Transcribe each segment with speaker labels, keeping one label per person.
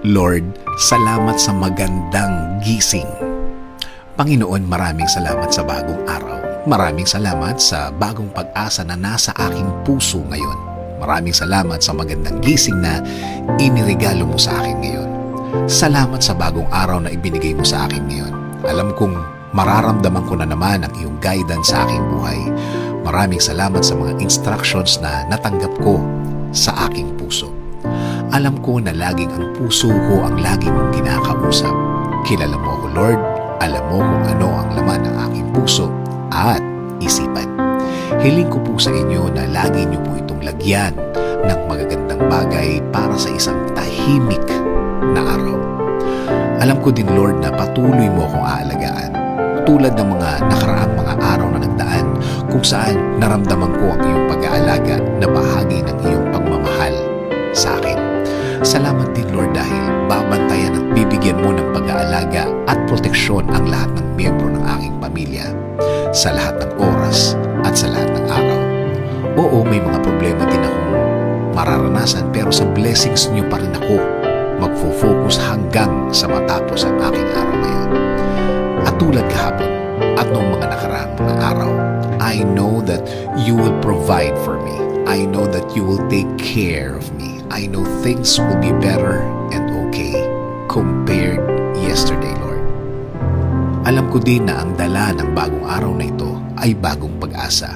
Speaker 1: Lord, salamat sa magandang gising. Panginoon, maraming salamat sa bagong araw. Maraming salamat sa bagong pag-asa na nasa aking puso ngayon. Maraming salamat sa magandang gising na iniregalo mo sa akin ngayon. Salamat sa bagong araw na ibinigay mo sa akin ngayon. Alam kong mararamdaman ko na naman ang iyong guidance sa aking buhay. Maraming salamat sa mga instructions na natanggap ko sa aking puso. Alam ko na laging ang puso ko ang lagi mong kinakausap. Kilala mo ako, Lord. Alam mo kung ano ang laman ng aking puso at isipan. Hiling ko po sa inyo na lagi niyo po itong lagyan ng magagandang bagay para sa isang tahimik na araw. Alam ko din, Lord, na patuloy mo akong aalagaan. Tulad ng mga nakaraang mga araw na nagdaan kung saan naramdaman ko ang iyong pag-aalaga na bahagi ng iyong pagmamahal sa akin. Salamat din, Lord, dahil babantayan at bibigyan mo ng pag-aalaga at proteksyon ang lahat ng miyembro ng aking pamilya sa lahat ng oras at sa lahat ng araw. Oo, may mga problema din akong mararanasan pero sa blessings niyo pa rin ako magfo-focus hanggang sa matapos ang aking araw ngayon. At tulad kahapon at noong mga nakaraang mga araw, I know that you will provide for me. I know that you will take care of me. I know things will be better and okay compared yesterday, Lord. Alam ko din na ang dala ng bagong araw na ito ay bagong pag-asa,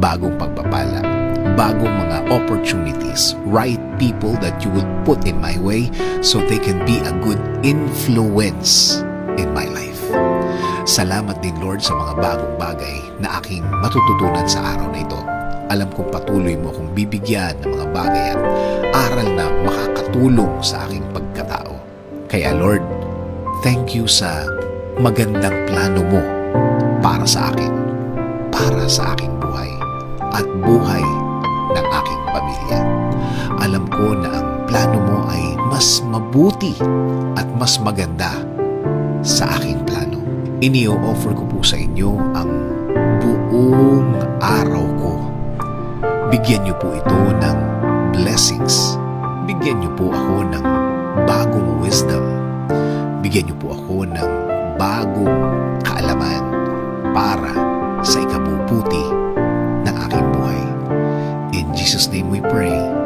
Speaker 1: bagong pagpapala, bagong mga opportunities, right people that you will put in my way so they can be a good influence in my life. Salamat din, Lord, sa mga bagong bagay na aking matututunan sa araw na ito. Alam kong patuloy mo akong bibigyan ng mga bagay at aral na makakatulong sa aking pagkatao. Kaya, Lord, thank you sa magandang plano mo para sa akin, para sa aking buhay at buhay ng aking pamilya. Alam ko na ang plano mo ay mas mabuti at mas maganda sa aking plano. Ini-offer ko po sa inyo ang buong araw ko. Bigyan niyo po ito ng blessings. Bigyan niyo po ako ng bagong wisdom. Bigyan niyo po ako ng bagong kaalaman para sa ikabubuti ng aking buhay. In Jesus' name we pray.